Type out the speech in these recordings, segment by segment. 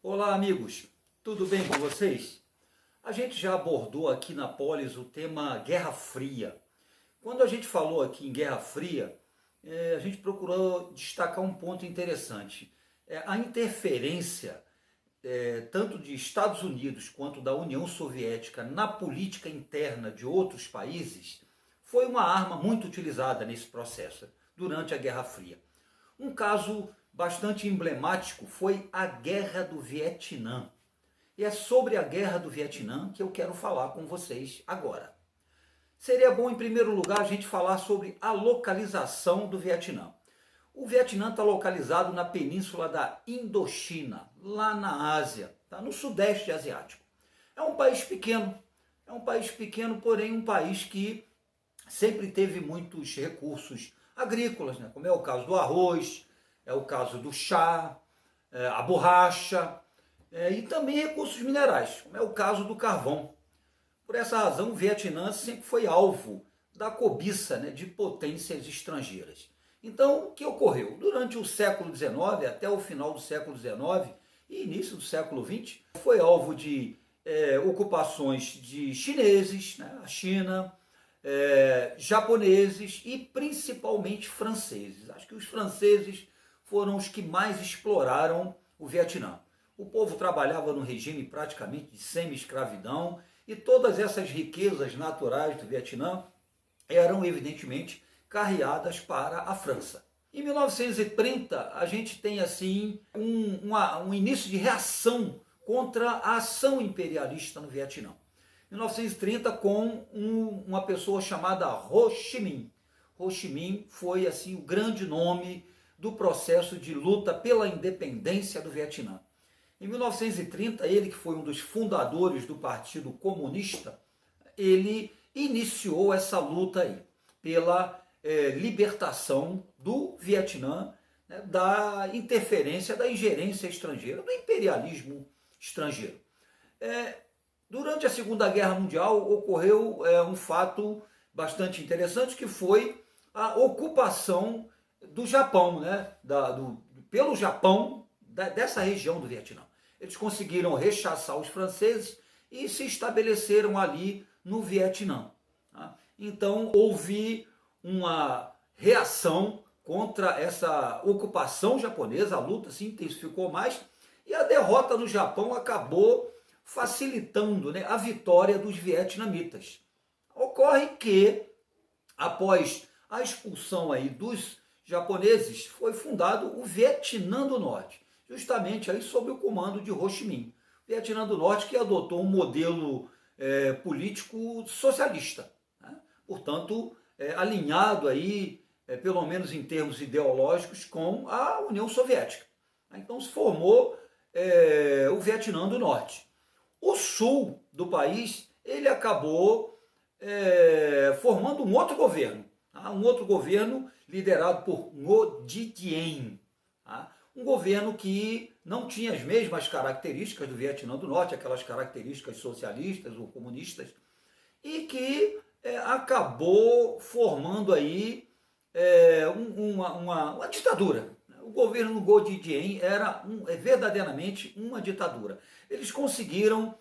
Olá, amigos, tudo bem com vocês? A gente já abordou aqui na Polis o tema Guerra Fria. Quando a gente falou aqui em Guerra Fria, a gente procurou destacar um ponto interessante. A interferência tanto de Estados Unidos quanto da União Soviética na política interna de outros países foi uma arma muito utilizada nesse processo, durante a Guerra Fria. Um caso bastante emblemático foi a Guerra do Vietnã. E é sobre a Guerra do Vietnã que eu quero falar com vocês agora. Seria bom, em primeiro lugar, a gente falar sobre a localização do Vietnã. O Vietnã está localizado na península da Indochina, lá na Ásia, tá? No Sudeste Asiático. É um país pequeno, porém um país que sempre teve muitos recursos agrícolas, né? Como é o caso do arroz, é o caso do chá, a borracha, e também recursos minerais, como é o caso do carvão. Por essa razão, o Vietnã sempre foi alvo da cobiça, né, de potências estrangeiras. Então, o que ocorreu? Durante o século XIX, até o final do século XIX e início do século XX, foi alvo de ocupações de chineses, né, a China, japoneses e principalmente franceses. Acho que os franceses foram os que mais exploraram o Vietnã. O povo trabalhava no regime praticamente de semi-escravidão e todas essas riquezas naturais do Vietnã eram evidentemente carreadas para a França. Em 1930, a gente tem assim um início de reação contra a ação imperialista no Vietnã. 1930 com uma pessoa chamada Ho Chi Minh. Ho Chi Minh foi assim o grande nome do processo de luta pela independência do Vietnã. Em 1930, ele que foi um dos fundadores do Partido Comunista, ele iniciou essa luta aí pela libertação do Vietnã, né, da interferência, da ingerência estrangeira, do imperialismo estrangeiro. Durante a Segunda Guerra Mundial ocorreu um fato bastante interessante, que foi a ocupação do Japão, né, pelo Japão, dessa região do Vietnã. Eles conseguiram rechaçar os franceses e se estabeleceram ali no Vietnã. Tá? Então houve uma reação contra essa ocupação japonesa, a luta se intensificou mais e a derrota no Japão acabou facilitando, né, a vitória dos vietnamitas. Ocorre que, após a expulsão aí dos japoneses, foi fundado o Vietnã do Norte, justamente aí sob o comando de Ho Chi Minh. O Vietnã do Norte que adotou um modelo político socialista, né? Portanto, alinhado aí, pelo menos em termos ideológicos, com a União Soviética. Então se formou o Vietnã do Norte. O sul do país, ele acabou formando um outro governo, tá? Um outro governo liderado por Ngo Dinh Diem, tá? Um governo que não tinha as mesmas características do Vietnã do Norte, aquelas características socialistas ou comunistas, e que acabou formando aí uma ditadura. O governo Ngo Dinh Diem era verdadeiramente uma ditadura. Eles conseguiram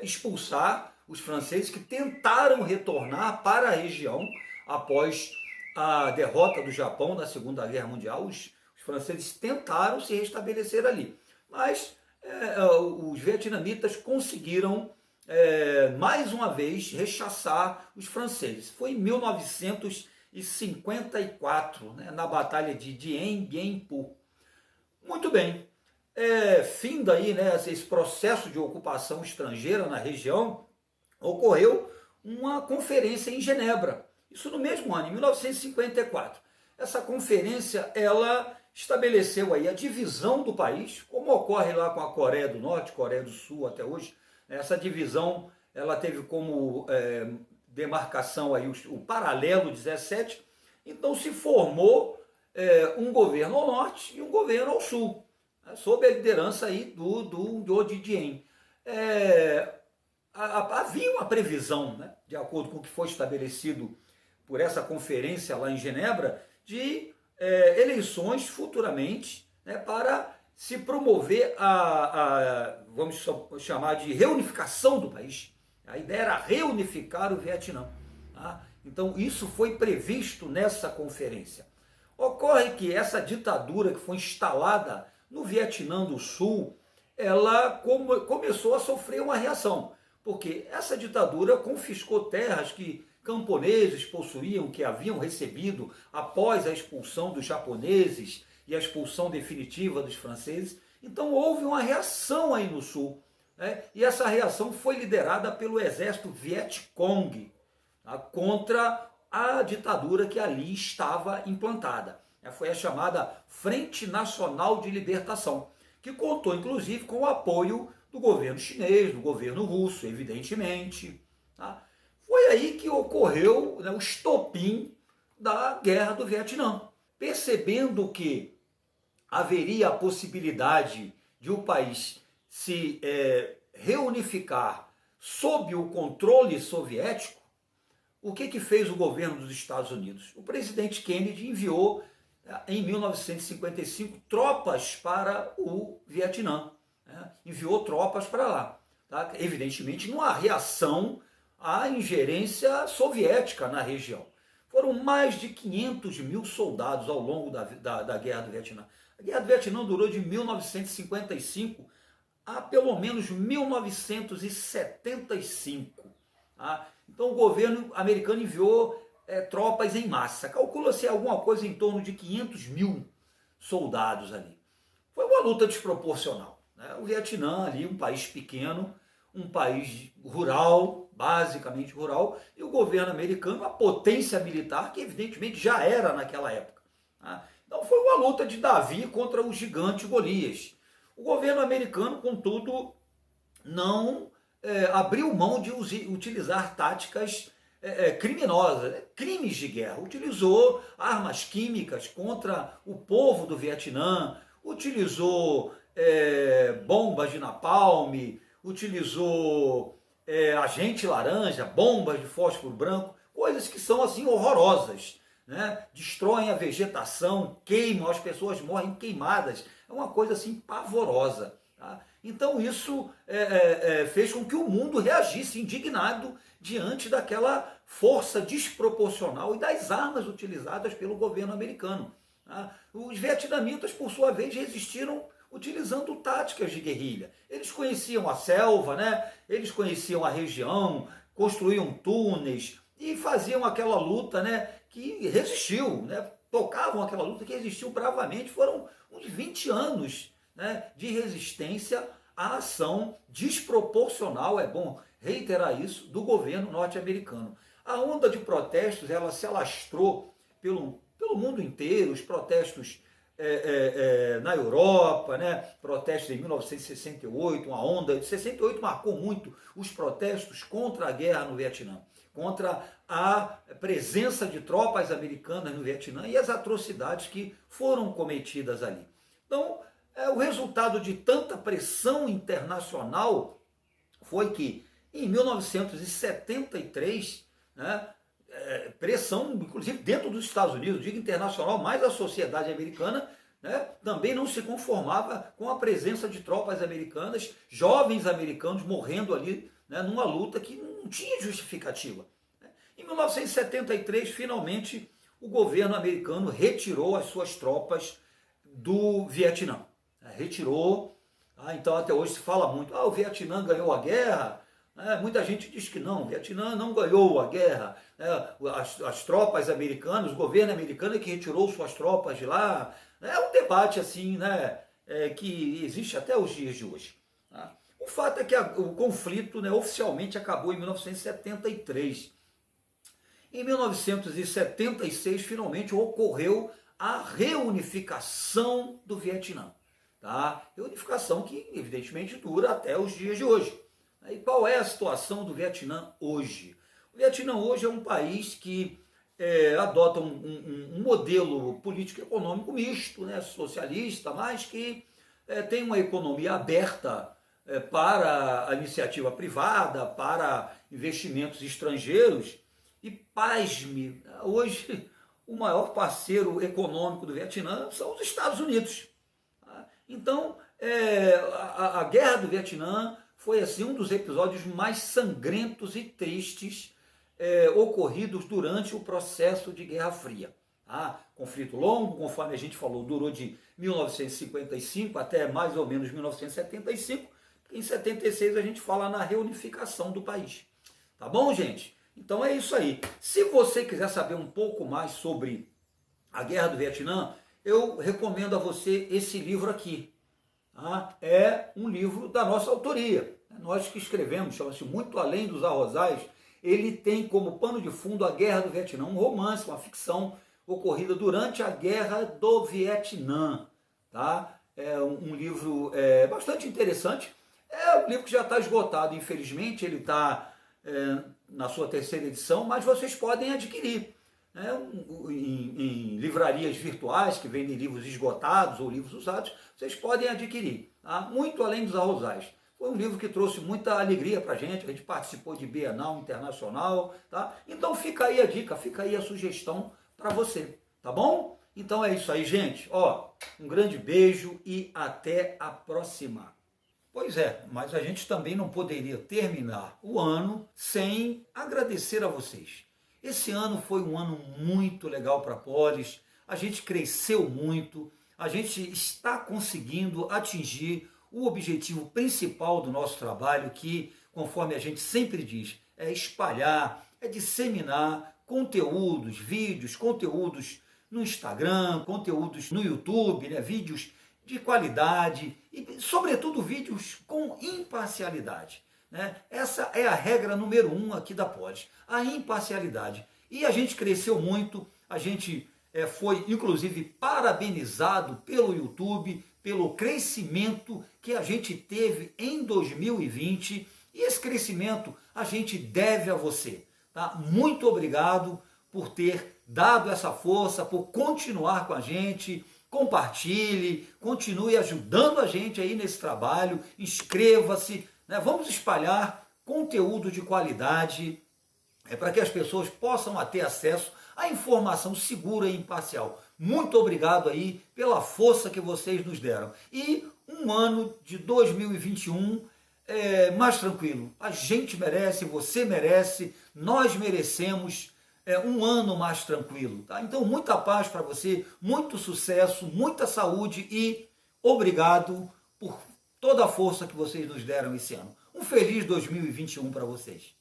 expulsar os franceses que tentaram retornar para a região após a derrota do Japão na Segunda Guerra Mundial. Os franceses tentaram se restabelecer ali, mas os vietnamitas conseguiram mais uma vez rechaçar os franceses. Foi em 1954, né, na Batalha de Dien Bien Phu. Muito bem, fim daí, né, esse processo de ocupação estrangeira na região, ocorreu uma conferência em Genebra, isso no mesmo ano, em 1954. Essa conferência, ela estabeleceu aí a divisão do país, como ocorre lá com a Coreia do Norte, Coreia do Sul até hoje. Essa divisão, ela teve como demarcação aí o paralelo 17, então se formou um governo ao norte e um governo ao sul, né, sob a liderança aí do Ngo Dinh Diem. Havia uma previsão, né, de acordo com o que foi estabelecido por essa conferência lá em Genebra, de eleições futuramente, né, para se promover vamos chamar de reunificação do país. A ideia era reunificar o Vietnã. Tá? Então isso foi previsto nessa conferência. Ocorre que essa ditadura que foi instalada no Vietnã do Sul, ela começou a sofrer uma reação, porque essa ditadura confiscou terras que camponeses possuíam, que haviam recebido após a expulsão dos japoneses e a expulsão definitiva dos franceses. Então houve uma reação aí no Sul, né? E essa reação foi liderada pelo exército Vietcong, tá? Contra a ditadura que ali estava implantada. Foi a chamada Frente Nacional de Libertação, que contou inclusive com o apoio do governo chinês, do governo russo, evidentemente. Tá? Foi aí que ocorreu, né, o estopim da Guerra do Vietnã. Percebendo que haveria a possibilidade de o país se reunificar sob o controle soviético, o que fez o governo dos Estados Unidos? O presidente Kennedy enviou, em 1955, tropas para o Vietnã. Né? Enviou tropas para lá. Tá? Evidentemente, numa reação à ingerência soviética na região. Foram mais de 500 mil soldados ao longo da Guerra do Vietnã. A Guerra do Vietnã durou de 1955 a pelo menos 1975. Tá? Então o governo americano enviou tropas em massa. Calcula-se alguma coisa em torno de 500 mil soldados ali. Foi uma luta desproporcional. Né? O Vietnã ali, um país pequeno, um país rural, basicamente rural, e o governo americano, a potência militar que evidentemente já era naquela época. Tá? Então foi uma luta de Davi contra o gigante Golias. O governo americano, contudo, não abriu mão de utilizar táticas criminosas, crimes de guerra. Utilizou armas químicas contra o povo do Vietnã, utilizou bombas de napalm, utilizou agente laranja, bombas de fósforo branco, coisas que são assim horrorosas. Né? Destroem a vegetação, queimam, as pessoas morrem queimadas. É uma coisa assim pavorosa. Tá? Então isso fez com que o mundo reagisse indignado diante daquela força desproporcional e das armas utilizadas pelo governo americano. Tá? Os vietnamitas, por sua vez, resistiram utilizando táticas de guerrilha. Eles conheciam a selva, né? Eles conheciam a região, construíam túneis e faziam aquela luta, né, que resistiu, né? Tocavam aquela luta que resistiu bravamente. Foram uns 20 anos, né, de resistência à ação desproporcional, é bom reiterar isso, do governo norte-americano. A onda de protestos ela se alastrou pelo mundo inteiro, os protestos na Europa, né? Protestos em 1968, uma onda de 68 marcou muito os protestos contra a guerra no Vietnã, contra a presença de tropas americanas no Vietnã e as atrocidades que foram cometidas ali. Então, o resultado de tanta pressão internacional foi que, em 1973, né, pressão, inclusive dentro dos Estados Unidos, digo internacional, mas a sociedade americana, né, também não se conformava com a presença de tropas americanas, jovens americanos morrendo ali, né, numa luta que não tinha justificativa. Em 1973, finalmente, o governo americano retirou as suas tropas do Vietnã. Retirou. Então até hoje se fala muito, o Vietnã ganhou a guerra. Muita gente diz que não, o Vietnã não ganhou a guerra. As tropas americanas, o governo americano é que retirou suas tropas de lá. É um debate assim, né, que existe até os dias de hoje. O fato é que o conflito, né, oficialmente acabou em 1973. Em 1976, finalmente ocorreu a reunificação do Vietnã. Tá? Reunificação que, evidentemente, dura até os dias de hoje. E qual é a situação do Vietnã hoje? O Vietnã hoje é um país que adota um modelo político-econômico misto, né, socialista, mas que tem uma economia aberta para a iniciativa privada, para investimentos estrangeiros. E, pasme, hoje o maior parceiro econômico do Vietnã são os Estados Unidos. Então, a Guerra do Vietnã foi assim um dos episódios mais sangrentos e tristes ocorridos durante o processo de Guerra Fria. Tá? Conflito longo, conforme a gente falou, durou de 1955 até mais ou menos 1975. Em 76 a gente fala na reunificação do país. Tá bom, gente? Então é isso aí. Se você quiser saber um pouco mais sobre a Guerra do Vietnã, eu recomendo a você esse livro aqui. Tá? É um livro da nossa autoria. Nós que escrevemos, chama-se Muito Além dos Arrozais. Ele tem como pano de fundo a Guerra do Vietnã, um romance, uma ficção ocorrida durante a Guerra do Vietnã. Tá? É um livro bastante interessante. É um livro que já está esgotado, infelizmente, ele está na sua terceira edição, mas vocês podem adquirir em livrarias virtuais que vendem livros esgotados ou livros usados, vocês podem adquirir. Tá? Muito Além dos Arrozais. Foi um livro que trouxe muita alegria para a gente participou de Bienal Internacional. Tá? Então fica aí a dica, fica aí a sugestão para você, tá bom? Então é isso aí, gente. Ó, um grande beijo e até a próxima. Pois é, mas a gente também não poderia terminar o ano sem agradecer a vocês. Esse ano foi um ano muito legal para a Polis, a gente cresceu muito, a gente está conseguindo atingir o objetivo principal do nosso trabalho, que, conforme a gente sempre diz, é espalhar, é disseminar conteúdos, vídeos, conteúdos no Instagram, conteúdos no YouTube, vídeos de qualidade e, sobretudo, vídeos com imparcialidade. Essa é a regra número 1 aqui da Polis, a imparcialidade. E a gente cresceu muito, a gente foi, inclusive, parabenizado pelo YouTube, pelo crescimento que a gente teve em 2020. E esse crescimento a gente deve a você. Tá? Muito obrigado por ter dado essa força, por continuar com a gente. Compartilhe, continue ajudando a gente aí nesse trabalho, inscreva-se, vamos espalhar conteúdo de qualidade para que as pessoas possam ter acesso à informação segura e imparcial. Muito obrigado aí pela força que vocês nos deram. E um ano de 2021 mais tranquilo. A gente merece, você merece, nós merecemos um ano mais tranquilo. Tá? Então, muita paz para você, muito sucesso, muita saúde e obrigado por toda a força que vocês nos deram esse ano. Um feliz 2021 para vocês.